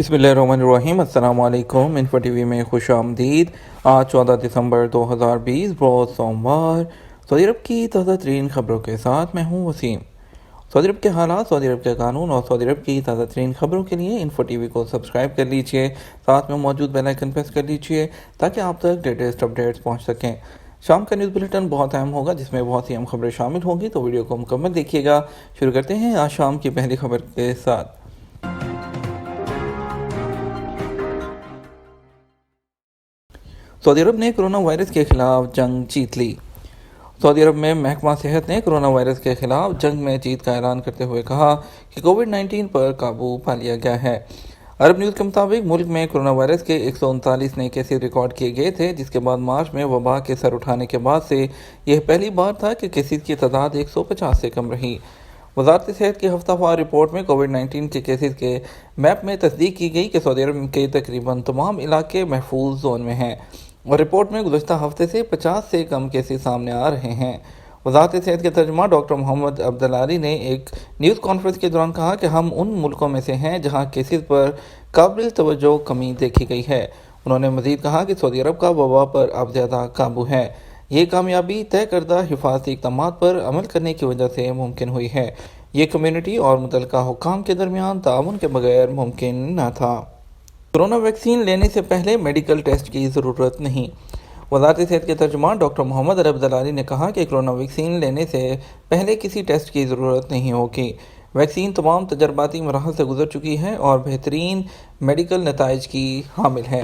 बिस्मिल्लाहिर्रहमानिर्रहीम। अस्सलाम वालेकुम। इन्फो टीवी में खुश आमदीद। आज 14 दिसंबर 2020 रोज़ सोमवार। सऊदी अरब की ताज़ा तरीन खबरों के साथ मैं हूँ वसीम। सऊदी अरब के हालात, सऊदी अरब के कानून और सऊदी अरब की ताज़ा तरीन खबरों के लिए इन्फो टीवी को सब्सक्राइब कर लीजिए। साथ में मौजूद बेल आइकन प्रेस कर लीजिए ताकि आप तक लेटेस्ट अपडेट्स पहुँच सकें। शाम का न्यूज़ बुलेटिन बहुत अहम होगा, जिसमें बहुत सी अहम खबरें शामिल होंगी, तो वीडियो को मुकम्मल देखिएगा। शुरू करते हैं आज शाम की पहली खबर के साथ। सऊदी अरब ने कोरोना वायरस के खिलाफ जंग जीत ली। सऊदी अरब में महकमा सेहत ने कोरोना वायरस के खिलाफ जंग में जीत का ऐलान करते हुए कहा कि कोविड-19 पर काबू पा लिया गया है। अरब न्यूज़ के मुताबिक मुल्क में कोरोना वायरस के 139 नए केसेस रिकॉर्ड किए गए थे, जिसके बाद मार्च में वबा के सर उठाने के बाद से यह पहली बार था कि केसेस की तादाद 150 से कम रही। वजारत सेहत की हफ्तावार रिपोर्ट में कोविड-19 के केसेस के मैप में तस्दीक की गई कि सऊदी अरब के तकरीबन तमाम इलाके महफूज जोन में हैं और रिपोर्ट में गुज़श्ता हफ्ते से 50 से कम केसेस सामने आ रहे हैं। वजारत सेहत के तर्जुमा डॉक्टर मोहम्मद अब्दुल्लारी ने एक न्यूज़ कॉन्फ्रेंस के दौरान कहा कि हम उन मुल्कों में से हैं जहां केसेस पर काबिल तवज्जो कमी देखी गई है। उन्होंने मज़ीद कहा कि सऊदी अरब का वबा पर अब ज़्यादा काबू है। ये कामयाबी तय करदा हिफाजती इक़दाम पर अमल करने की वजह से मुमकिन हुई है। ये कम्यूनिटी और मुतल्लिका हुक्काम के दरमियान ताउन के बगैर मुमकिन न था। कोरोना वैक्सीन लेने से पहले मेडिकल टेस्ट की ज़रूरत नहीं। वज़ारत सेहत के तर्जुमान डॉक्टर मोहम्मद अब्दुल्लारी ने कहा कि कोरोना वैक्सीन लेने से पहले किसी टेस्ट की ज़रूरत नहीं होगी। वैक्सीन तमाम तजर्बाती मराहल से गुजर चुकी है और बेहतरीन मेडिकल नताइज की हामिल है।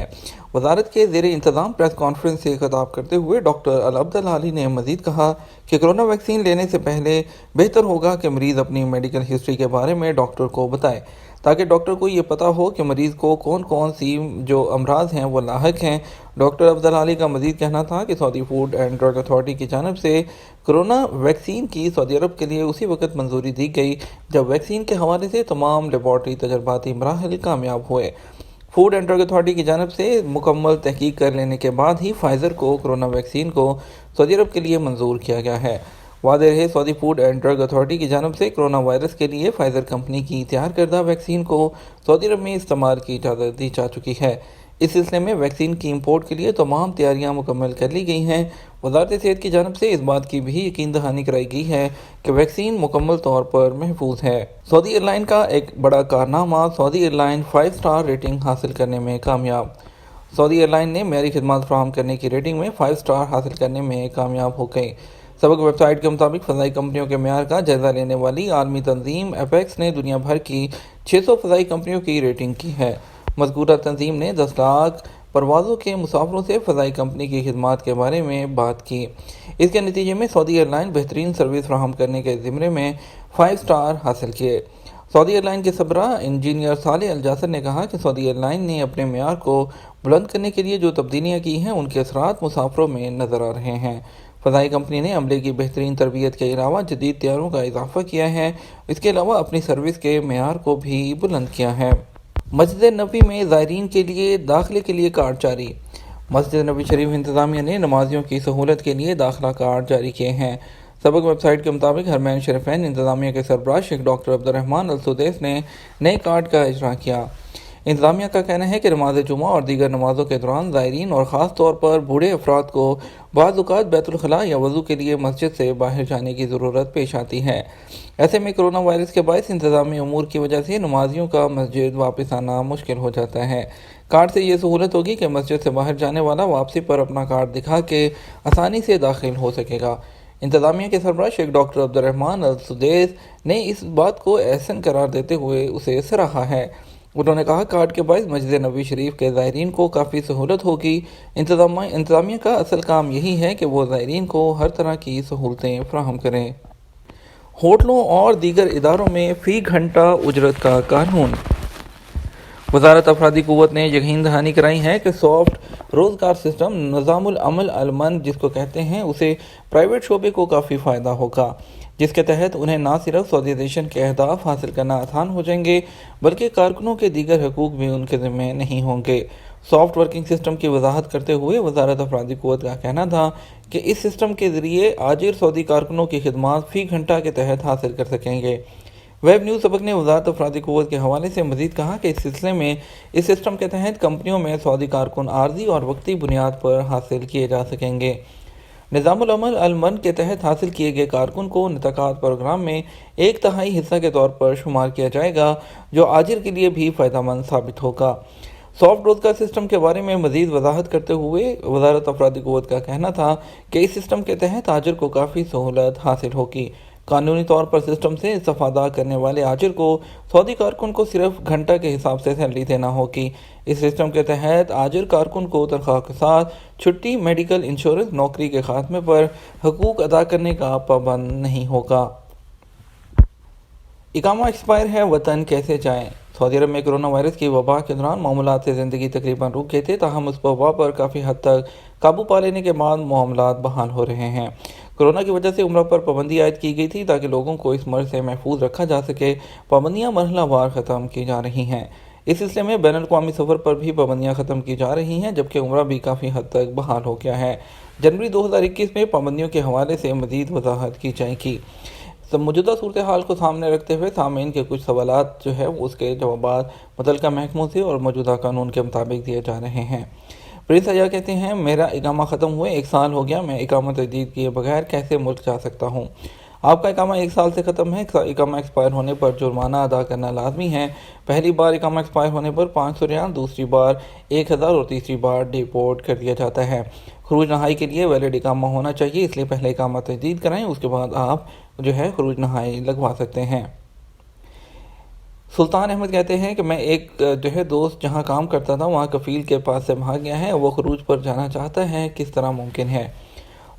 वजारत के ज़ेरे इंतज़ाम प्रेस कॉन्फ्रेंस से खिताब करते हुए डॉक्टर अब्दुल्लारी ने मज़ीद कहा कि कोरोना वैक्सीन लेने से पहले बेहतर होगा कि मरीज़ अपनी मेडिकल हिस्ट्री के बारे में डॉक्टर को बताए, ताकि डॉक्टर को ये पता हो कि मरीज़ को कौन कौन सी जो अमराज हैं वो लाहक हैं। डॉक्टर अब्दुल्लारी का मज़ीद कहना था कि Saudi food and drug authority की जानिब से कोरोना वैक्सीन की सऊदी अरब के लिए उसी वक्त मंजूरी दी गई जब वैक्सीन के हवाले से तमाम लेबॉर्ट्री तजर्बाती मराहल कामयाब हुए। फूड एंड ड्रग अथॉरिटी की जानिब से मुकम्मल तहकीक कर लेने के बाद ही फाइज़र को कोरोना वैक्सीन को सऊदी अरब के लिए मंजूर किया गया है। वादे रहे, Saudi food and drug authority की जानिब से कोरोना वायरस के लिए फाइज़र कंपनी की तैयार करदा वैक्सीन को सऊदी अरब में इस्तेमाल की इजाज़त दी जा चुकी है। इस सिलसिले में वैक्सीन की इंपोर्ट के लिए तमाम तैयारियां मुकम्मल कर ली गई हैं। वज़ारत सेहत की जानिब से इस बात की भी यकीन दहानी कराई गई है कि वैक्सीन मुकम्मल तौर पर महफूज है। सऊदी एयरलाइन का एक बड़ा कारनामा, सऊदी एयरलाइन 5 स्टार रेटिंग हासिल करने में कामयाब। सऊदी एयरलाइन ने मेरी खिदमत फराहम करने की रेटिंग में 5 स्टार हासिल करने में कामयाब हो गई। सबक वेबसाइट के मुताबिक फ़ज़ाई कंपनियों के मेयार का जायज़ा लेने वाली आलमी तंजीम एपेक्स ने दुनिया भर की 600 फ़ज़ाई कंपनियों की रेटिंग की है। मज़कूरा तंजीम ने 10 लाख परवाज़ों के मुसाफिरों से फ़ज़ाई कंपनी की खिदमात के बारे में बात की। इसके नतीजे में सऊदी एयरलाइन बेहतरीन सर्विस फराहम करने के ज़िम्मे में 5 स्टार हासिल किए। सऊदी एयरलाइन के सबरा इंजीनियर साले अल जासर ने कहा कि सऊदी एयरलाइन ने अपने मेयार को बुलंद करने के लिए जो तब्दीलियाँ की हैं, उनके असरात मुसाफिरों में नज़र आ रहे हैं। फ़ज़ाई कंपनी ने अमले की बेहतरीन तरबियत के अलावा जदीद तैयारों का इजाफा किया है। इसके अलावा अपनी सर्विस के मेयार को भी बुलंद किया है। मस्जिद नबी में ज़ायरीन के लिए दाखिले के लिए कार्ड जारी। मस्जिद नबी शरीफ इंतज़ामिया ने नमाजियों की सहूलत के लिए दाखिला कार्ड जारी किए हैं। सबक वेबसाइट के मुताबिक हरमैन शरीफैन इंतज़ामिया के सरबराह शेख डॉक्टर अब्दुर्रहमान अल सुदैस ने नए कार्ड का इजरा किया। इंतज़ामिया का कहना है कि नमाज जुमा और दीगर नमाज़ों के दौरान ज़ायरीन और ख़ास तौर पर बूढ़े अफराद को बाज़ औक़ात बैतुल ख़ला या वज़ू के लिए मस्जिद से बाहर जाने की ज़रूरत पेश आती है। ऐसे में कोरोना वायरस के बायस इंतज़ामी अमूर की वजह से नमाजियों का मस्जिद वापस आना मुश्किल हो जाता है। कार्ड से ये सहूलत होगी कि मस्जिद से बाहर जाने वाला वापसी पर अपना कार्ड दिखा के आसानी से दाखिल हो सकेगा। इंतज़ामिया के सरबराह शेख डॉक्टर अब्दुर्रहमान अल सुदैस ने इस बात को एहसन करार देते हुए उसे सराहा है। उन्होंने कहा, कार्ड के बायस मस्जिद नबी शरीफ के ज़ायरीन को काफ़ी सहूलत होगी। इंतज़ामिया का असल काम यही है कि वो ज़ायरीन को हर तरह की सहूलतें फराहम करें। होटलों और दीगर इदारों में फ़ी घंटा उजरत का कानून। वज़ारत अफरादी क़ुव्वत ने यकीन दहानी कराई है कि सॉफ्ट रोज़गार सिस्टम निज़ामुल अमल अलमन जिसको कहते हैं, उसे प्राइवेट शोबे को काफ़ी फ़ायदा होगा, जिसके तहत उन्हें ना सिर्फ सऊदीज़ेशन के अहदाफ हासिल करना आसान हो जाएंगे, बल्कि कारकुनों के दीगर हकूक़ भी उनके ज़िम्मे नहीं होंगे। सॉफ्ट वर्किंग सिस्टम की वजाहत करते हुए वज़ारत अफरादी क़ुव्वत का कहना था कि इस सिस्टम के ज़रिए आजिर सऊदी कारकुनों की खिदमात फ़ी घंटा के तहत हासिल कर सकेंगे। वेब न्यूज़ सबक ने वज़ारत अफरादी क़ुव्वत के हवाले से मज़ीद कहा कि इस सिलसिले में इस सिस्टम के तहत कंपनियों में सऊदी कारकुन आर्जी और वक्ती बुनियाद पर हासिल किए जा सकेंगे। निज़ामुल अमल अल-मन के तहत हासिल किए गए कारकुन को निताक़ात प्रोग्राम में 1/3 हिस्सा के तौर पर शुमार किया जाएगा, जो आजिर के लिए भी फ़ायदेमंद साबित होगा। सॉफ्ट रोज़गार सिस्टम के बारे में मज़ीद वजाहत करते हुए वज़ारत अफरादी क़ुव्वत का कहना था कि इस सिस्टम के तहत आजिर को काफ़ी सहूलत हासिल होगी। कानूनी तौर पर सिस्टम से इस्तेफ़ादा करने वाले आजिर को सऊदी कारकुन को सिर्फ घंटा के हिसाब से सैलरी देना होगी। इस सिस्टम के तहत आजिर कारकुन को तनख्वाह के साथ छुट्टी, मेडिकल इंश्योरेंस, नौकरी के खात्मे पर हकूक़ अदा करने का पाबंद नहीं होगा। इकामा एक्सपायर है, वतन कैसे जाएं? सऊदी अरब में कोरोना वायरस की वबा के दौरान मामलात से ज़िंदगी तकरीबन रुक गए थे, ताहम उस वबा पर काफ़ी हद तक काबू पा लेने के बाद मामलात बहाल हो रहे हैं। कोरोना की वजह से उम्रा पर पाबंदी आयद की गई थी ताकि लोगों को इस मर्ज से महफूज रखा जा सके। पाबंदियाँ मरहलावार ख़त्म की जा रही हैं। इस सिलसिले में बैनुल अक़वामी सफ़र पर भी पाबंदियाँ ख़त्म की जा रही हैं, जबकि उम्रा भी काफ़ी हद तक बहाल हो गया है। जनवरी 2021 में पाबंदियों के हवाले से मज़ीद वजाहत की जाएगी। मौजूदा सूरत हाल को सामने रखते हुए सामीन के कुछ सवालात जो है उसके जवाबात मुतल्लिका महकमों से और मौजूदा कानून के मुताबिक दिए जा रहे हैं। प्रिंस अया कहते हैं, मेरा इकामा ख़त्म हुए 1 साल हो गया, मैं इकामा तजदीद किए बगैर कैसे मुल्क जा सकता हूँ? आपका इकामा 1 साल से ख़त्म है। इकामा एक्सपायर होने पर जुर्माना अदा करना लाजमी है। पहली बार इकामा एक्सपायर होने पर 500 रियाल, दूसरी बार 1000 और तीसरी बार डिपोर्ट कर दिया जाता है। खरूज नहाई के लिए वैलिड इकामा होना चाहिए, इसलिए पहले इकामा तजदीद कराएं, उसके बाद आप जो है खरूज नहाई लगवा सकते हैं। सुल्तान अहमद कहते हैं कि मैं एक जो है दोस्त जहां काम करता था वहां कफील के पास से भाग गया है, वो खरूज पर जाना चाहता है, किस तरह मुमकिन है?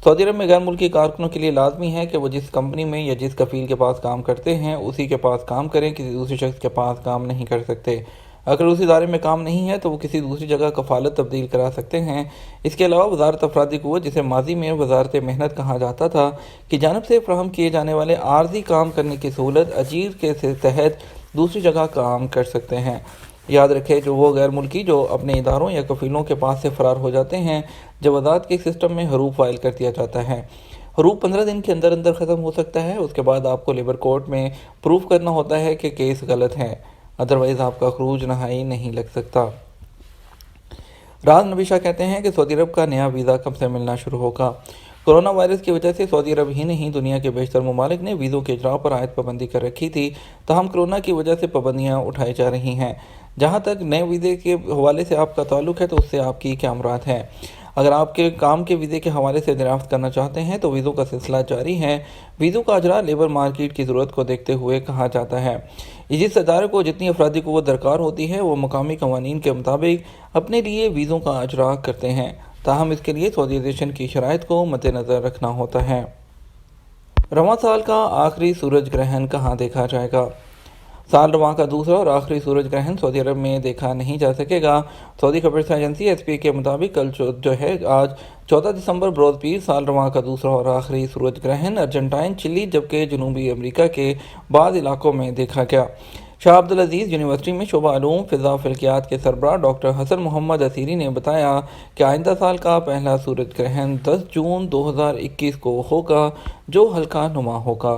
सऊदी अरब में गैर मुल्की कारकुनों के लिए लाजमी है कि वो जिस कंपनी में या जिस कफील के पास काम करते हैं उसी के पास काम करें, किसी दूसरे शख्स के पास काम नहीं कर सकते। अगर उस इदारे में काम नहीं है तो वो किसी दूसरी जगह कफालत तब्दील करा सकते हैं। इसके अलावा वज़ारत अफरादी क़ुव्वत, जिसे माजी में वज़ारत मेहनत कहा जाता था, की जानब से फ़राहम किए जाने वाले आर्जी काम करने की सहूलत अजीर के तहत दूसरी जगह काम कर सकते हैं। याद रखें, जो वो गैर मुल्की जो अपने इदारों या कफीलों के पास से फ़रार हो जाते हैं, जवाज़ात के सिस्टम में हरूफ फाइल कर दिया जाता है। हरूफ 15 दिन के अंदर अंदर ख़त्म हो सकता है। उसके बाद आपको लेबर कोर्ट में प्रूफ करना होता है कि केस गलत है, अदरवाइज़ आपका खरूज नहाई नहीं लग सकता। राज नबीशा कहते हैं कि सऊदी अरब का नया वीज़ा कब से मिलना शुरू होगा? कोरोना वायरस की वजह से सऊदी अरब ही नहीं, दुनिया के बेशतर ममालिक ने वीज़ों के इजरा पर आयद पाबंदी कर रखी थी, ताहम कोरोना की वजह से पाबंदियाँ उठाई जा रही हैं। जहाँ तक नए वीज़े के हवाले से आपका ताल्लुक़ है तो उससे आपकी क्या मुराद है? अगर आपके काम के वीज़े के हवाले से दरियाफ्त करना चाहते हैं तो वीज़ों का सिलसिला जारी है। वीज़ों का अजरा लेबर मार्केट की ज़रूरत को देखते हुए कहा जाता है। जिस इदारे को जितनी अफरादी क़ुव्वत दरकार होती है वो मकामी कवानीन के मुताबिक अपने लिए वीज़ों का अजरा करते हैं, ताहम इसके लिए सऊदीज़ेशन की शराइत को मद्देनज़र रखना होता है। रवां साल का आखिरी सूरज ग्रहण कहाँ देखा जाएगा? साल रवां का दूसरा और आखिरी सूरज ग्रहण सऊदी अरब में देखा नहीं जा सकेगा। सऊदी खबर एजेंसी SPA के मुताबिक कल जो है आज 14 दिसंबर बरोज़ पीर साल रवां का दूसरा और आखिरी सूरज ग्रहण अर्जेंटाइन, चिली जबकि जनूबी अमेरिका के बाद इलाकों में देखा गया। शाह अब्दुल अजीज़ यूनिवर्सिटी में शोबा उलूम फ़िज़ा फ़ल्कियात के सरबराह डॉक्टर हसन मोहम्मद असीरी ने बताया कि आइंदा साल का पहला सूरज ग्रहण 10 जून 2021 को होगा, जो हल्का नुमा होगा।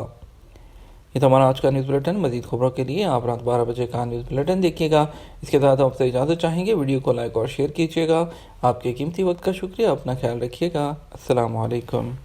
ये तो हमारा आज का न्यूज़ बुलेटिन। मज़ीद खबरों के लिए आप रात 12 बजे का न्यूज़ बुलेटिन देखिएगा। इसके साथ आपसे इजाज़त चाहेंगे। वीडियो को लाइक और शेयर कीजिएगा। आपके कीमती वक्त का शुक्रिया। अपना ख्याल रखिएगा। अस्सलाम वालेकुम।